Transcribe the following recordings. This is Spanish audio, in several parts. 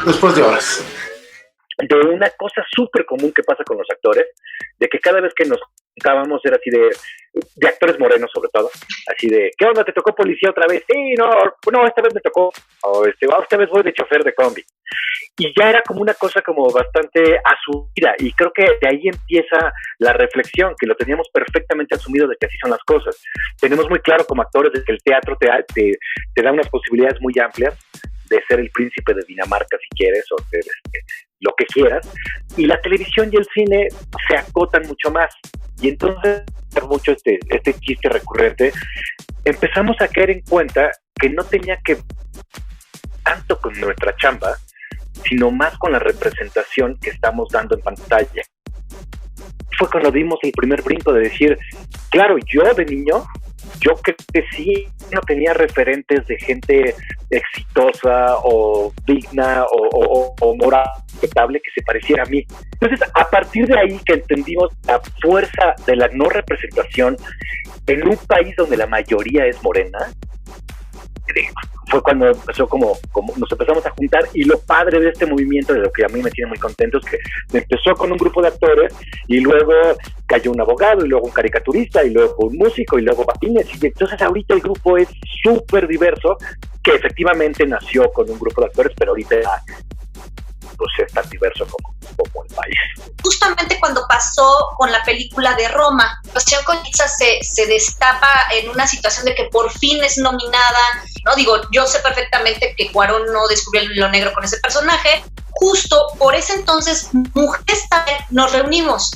Después de horas. De una cosa súper común que pasa con los actores, de que cada vez que nos juntábamos era así de actores morenos sobre todo, así de, ¿qué onda? ¿Te tocó policía otra vez? Sí, no, esta vez me tocó, o esta vez voy de chofer de combi. Y ya era como una cosa como bastante asumida, y creo que de ahí empieza la reflexión, que lo teníamos perfectamente asumido de que así son las cosas. Tenemos muy claro como actores de que el teatro te da unas posibilidades muy amplias de ser el príncipe de Dinamarca si quieres, o ser lo que quieras, y la televisión y el cine se acotan mucho más, y entonces mucho este chiste recurrente, empezamos a caer en cuenta que no tenía que tanto con nuestra chamba, sino más con la representación que estamos dando en pantalla. Fue cuando dimos el primer brinco de decir, claro, yo de niño, yo crecí, no tenía referentes de gente exitosa o digna o moral respetable que se pareciera a mí. Entonces, a partir de ahí que entendimos la fuerza de la no representación en un país donde la mayoría es morena, fue cuando empezó como nos empezamos a juntar, y lo padre de este movimiento, de lo que a mí me tiene muy contento, es que empezó con un grupo de actores y luego cayó un abogado y luego un caricaturista y luego un músico y luego patines, y entonces ahorita el grupo es súper diverso, que efectivamente nació con un grupo de actores, pero ahorita pues es tan diverso como el país. Justamente cuando pasó con la película de Roma, la situación con Yalitza se destapa en una situación de que por fin es nominada, ¿no? Digo, yo sé perfectamente que Cuarón no descubrió el hilo negro con ese personaje. Justo por ese entonces, mujeres también nos reunimos.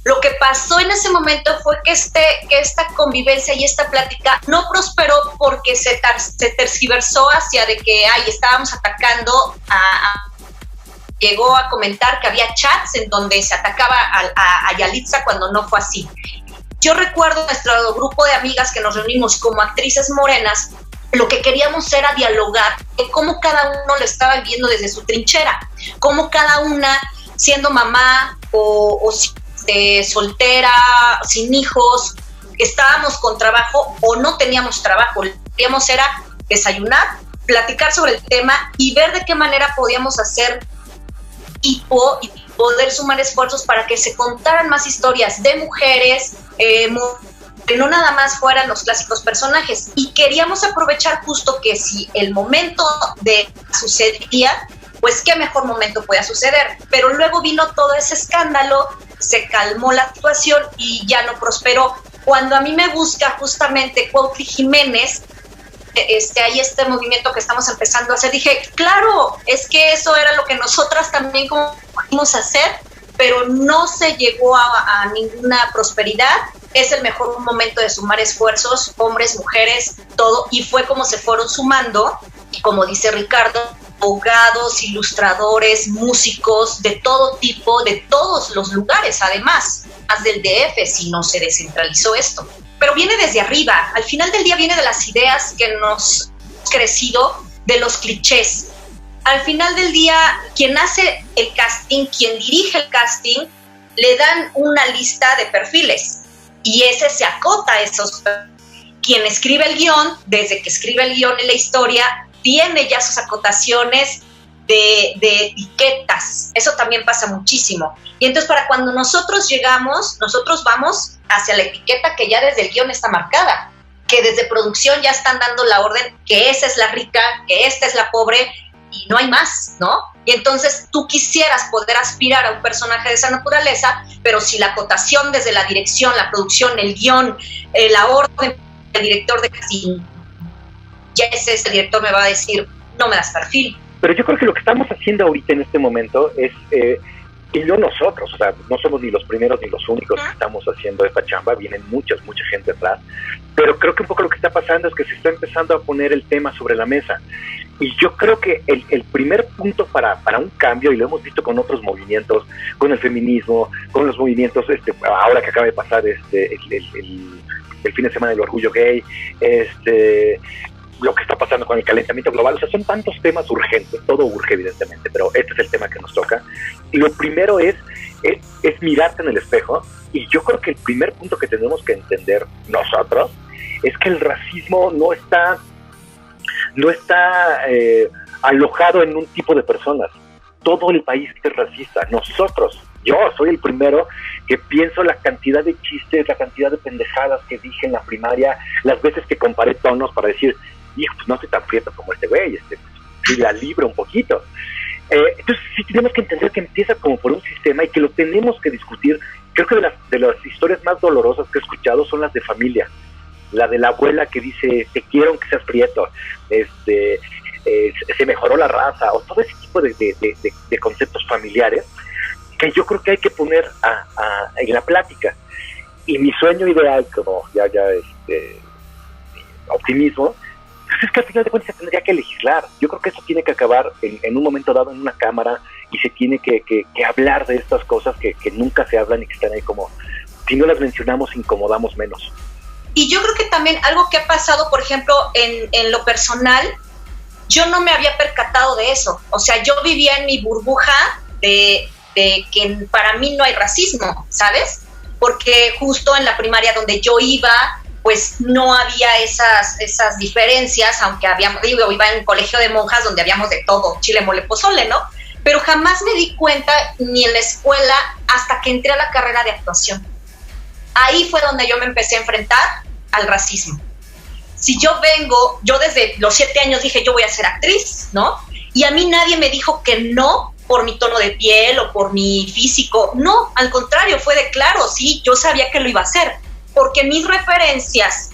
Lo que pasó en ese momento fue que esta convivencia y esta plática no prosperó porque se tergiversó hacia de que estábamos atacando llegó a comentar que había chats en donde se atacaba a Yalitza, cuando no fue así. Yo recuerdo nuestro grupo de amigas que nos reunimos como actrices morenas, lo que queríamos era dialogar de cómo cada uno lo estaba viviendo desde su trinchera, cómo cada una, siendo mamá o soltera, sin hijos, estábamos con trabajo o no teníamos trabajo. Lo que queríamos era desayunar, platicar sobre el tema y ver de qué manera podíamos hacer equipo y poder sumar esfuerzos para que se contaran más historias de mujeres, que no nada más fueran los clásicos personajes. Y queríamos aprovechar justo que si el momento de sucedía, pues qué mejor momento podía suceder. Pero luego vino todo ese escándalo, se calmó la situación y ya no prosperó. Cuando a mí me busca justamente Cuautli Jiménez, hay este movimiento que estamos empezando a hacer, dije, claro, es que eso era lo que nosotras también pudimos hacer, pero no se llegó a ninguna prosperidad. Es el mejor momento de sumar esfuerzos, hombres, mujeres, todo, y fue como se fueron sumando, como dice Ricardo, abogados, ilustradores, músicos, de todo tipo, de todos los lugares, además, más del DF, si no se descentralizó esto. Pero viene desde arriba, al final del día viene de las ideas que nos hemos crecido, de los clichés. Al final del día, quien hace el casting, quien dirige el casting, le dan una lista de perfiles y ese se acota a esos perfiles. Quien escribe el guión, desde que escribe el guión en la historia, tiene ya sus acotaciones de etiquetas. Eso también pasa muchísimo. Y entonces para cuando nosotros llegamos, nosotros vamos hacia la etiqueta que ya desde el guión está marcada, que desde producción ya están dando la orden que esa es la rica, que esta es la pobre y no hay más, ¿no? Y entonces tú quisieras poder aspirar a un personaje de esa naturaleza, pero si la acotación desde la dirección, la producción, el guión, la orden del director de casting, ya ese director me va a decir, no me das perfil. Pero yo creo que lo que estamos haciendo ahorita en este momento es, y no nosotros, o sea, no somos ni los primeros ni los únicos que estamos haciendo esta chamba, vienen mucha gente atrás, pero creo que un poco lo que está pasando es que se está empezando a poner el tema sobre la mesa. Y yo creo que el primer punto para un cambio, y lo hemos visto con otros movimientos, con el feminismo, con los movimientos, ahora que acaba de pasar el fin de semana del orgullo gay, lo que está pasando con el calentamiento global, o sea, son tantos temas urgentes, todo urge evidentemente, pero este es el tema que nos toca. Y lo primero es mirarte en el espejo, y yo creo que el primer punto que tenemos que entender nosotros es que el racismo no está alojado en un tipo de personas. Todo el país es racista. Yo soy el primero que pienso la cantidad de chistes, la cantidad de pendejadas que dije en la primaria, las veces que comparé tonos para decir, hijo, pues no soy tan prieto como este güey, si la libro un poquito. Entonces sí tenemos que entender que empieza como por un sistema y que lo tenemos que discutir. Creo que de las historias más dolorosas que he escuchado son las de familia. La de la abuela que dice, te quiero aunque seas prieto, se mejoró la raza, o todo ese tipo de conceptos familiares que yo creo que hay que poner en la plática. Y mi sueño ideal, como ya optimismo, pues es que al final de cuentas se tendría que legislar. Yo creo que eso tiene que acabar en un momento dado en una cámara, y se tiene que hablar de estas cosas que nunca se hablan y que están ahí como, si no las mencionamos, incomodamos menos. Y yo creo que también algo que ha pasado, por ejemplo, en lo personal, yo no me había percatado de eso. O sea, yo vivía en mi burbuja de que para mí no hay racismo, ¿sabes? Porque justo en la primaria donde yo iba, pues no había esas diferencias, aunque iba en un colegio de monjas donde habíamos de todo, chile, mole, pozole, ¿no? Pero jamás me di cuenta ni en la escuela hasta que entré a la carrera de actuación. Ahí fue donde yo me empecé a enfrentar al racismo. Si yo desde los 7 años dije, yo voy a ser actriz, ¿no? Y a mí nadie me dijo que no por mi tono de piel o por mi físico. No, al contrario, fue de claro, sí, yo sabía que lo iba a hacer. Porque mis referencias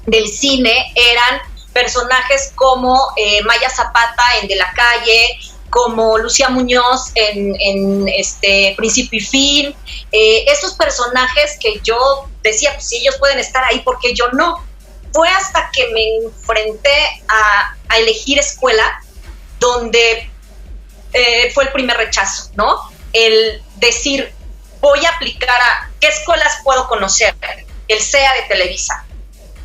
del cine eran personajes como Maya Zapata en De la Calle, como Lucía Muñoz en Principio y Fin, esos personajes que yo decía, pues si ellos pueden estar ahí, ¿por qué yo no? Fue hasta que me enfrenté a elegir escuela donde fue el primer rechazo, ¿no? El decir, voy a aplicar a qué escuelas puedo conocer, el CEA de Televisa,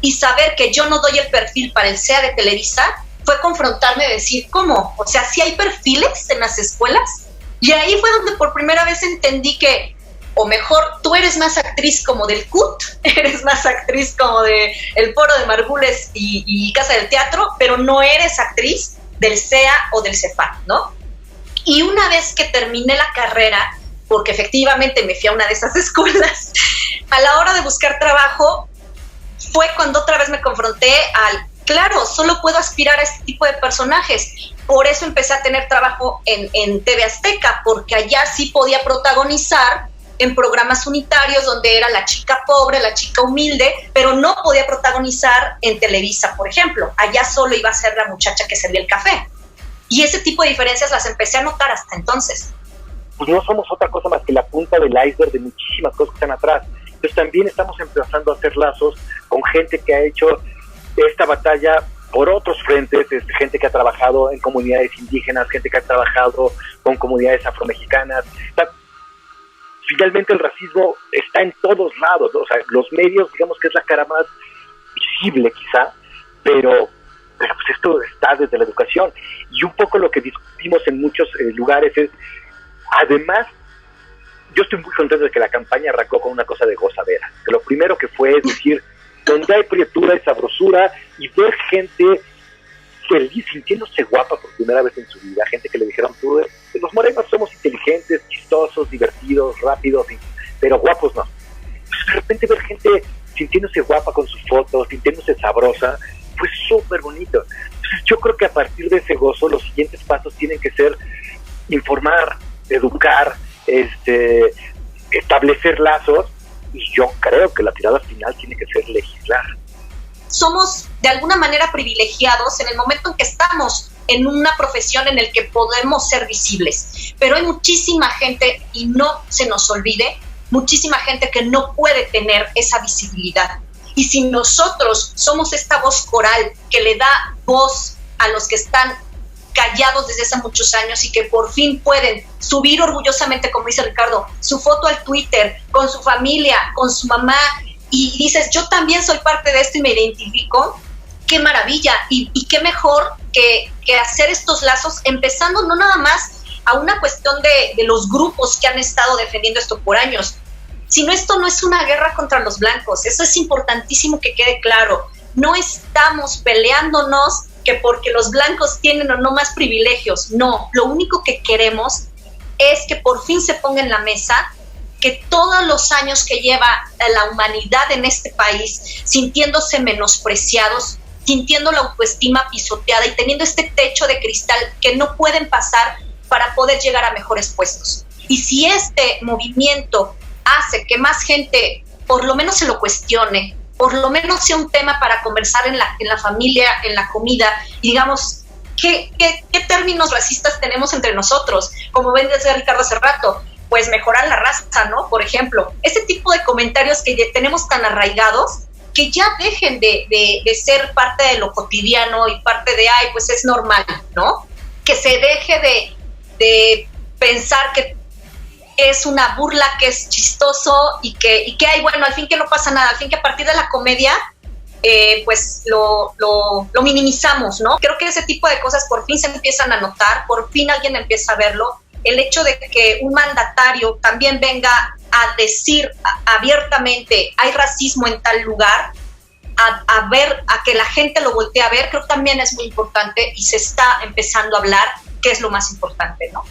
y saber que yo no doy el perfil para el CEA de Televisa fue confrontarme y decir, ¿cómo? O sea, ¿sí hay perfiles en las escuelas? Y ahí fue donde por primera vez entendí que, o mejor, tú eres más actriz como del CUT, eres más actriz como de El Foro de Margules y Casa del Teatro, pero no eres actriz del CEA o del CEPAC, ¿no? Y una vez que terminé la carrera, porque efectivamente me fui a una de esas escuelas, a la hora de buscar trabajo, fue cuando otra vez me confronté al, claro, solo puedo aspirar a este tipo de personajes. Por eso empecé a tener trabajo en TV Azteca, porque allá sí podía protagonizar en programas unitarios donde era la chica pobre, la chica humilde, pero no podía protagonizar en Televisa, por ejemplo. Allá solo iba a ser la muchacha que servía el café. Y ese tipo de diferencias las empecé a notar hasta entonces. Pues no somos otra cosa más que la punta del iceberg de muchísimas cosas que están atrás. Entonces también estamos empezando a hacer lazos con gente que ha hecho esta batalla por otros frentes, gente que ha trabajado en comunidades indígenas, gente que ha trabajado con comunidades afromexicanas. Finalmente el racismo está en todos lados, ¿no? O sea, los medios, digamos que es la cara más visible quizá, pero pues esto está desde la educación. Y un poco lo que discutimos en muchos lugares es, además, yo estoy muy contento de que la campaña arrancó con una cosa de gozadera, que lo primero que fue es decir, donde hay prietura y sabrosura, y ver gente feliz, sintiéndose guapa por primera vez en su vida, gente que le dijeron, los morenos somos inteligentes, chistosos, divertidos, rápidos, pero guapos no. Entonces, de repente ver gente sintiéndose guapa con sus fotos, sintiéndose sabrosa, fue súper bonito. Entonces yo creo que a partir de ese gozo los siguientes pasos tienen que ser informar, educar, establecer lazos, y yo creo que la tirada final tiene que ser legislar. Somos de alguna manera privilegiados en el momento en que estamos en una profesión en el que podemos ser visibles, pero hay muchísima gente, y no se nos olvide, muchísima gente que no puede tener esa visibilidad. Y si nosotros somos esta voz coral que le da voz a los que están callados desde hace muchos años y que por fin pueden subir orgullosamente, como dice Ricardo, su foto al Twitter, con su familia, con su mamá, y dices, yo también soy parte de esto y me identifico, qué maravilla, y qué mejor que hacer estos lazos, empezando no nada más a una cuestión de los grupos que han estado defendiendo esto por años, sino esto no es una guerra contra los blancos, eso es importantísimo que quede claro. No estamos peleándonos que porque los blancos tienen o no más privilegios. No, lo único que queremos es que por fin se ponga en la mesa que todos los años que lleva la humanidad en este país sintiéndose menospreciados, sintiendo la autoestima pisoteada y teniendo este techo de cristal que no pueden pasar para poder llegar a mejores puestos. Y si este movimiento hace que más gente por lo menos se lo cuestione, por lo menos sea un tema para conversar en la familia, en la comida, y digamos, ¿qué términos racistas tenemos entre nosotros? Como ven desde Ricardo hace rato, pues mejorar la raza, ¿no? Por ejemplo, ese tipo de comentarios que ya tenemos tan arraigados, que ya dejen de ser parte de lo cotidiano y parte de, ay, pues es normal, ¿no? Que se deje de pensar que es una burla, que es chistoso y que hay, bueno, al fin que no pasa nada, al fin que a partir de la comedia, pues lo minimizamos, ¿no? Creo que ese tipo de cosas por fin se empiezan a notar, por fin alguien empieza a verlo. El hecho de que un mandatario también venga a decir abiertamente hay racismo en tal lugar, a que la gente lo voltee a ver, creo que también es muy importante y se está empezando a hablar, que es lo más importante, ¿no?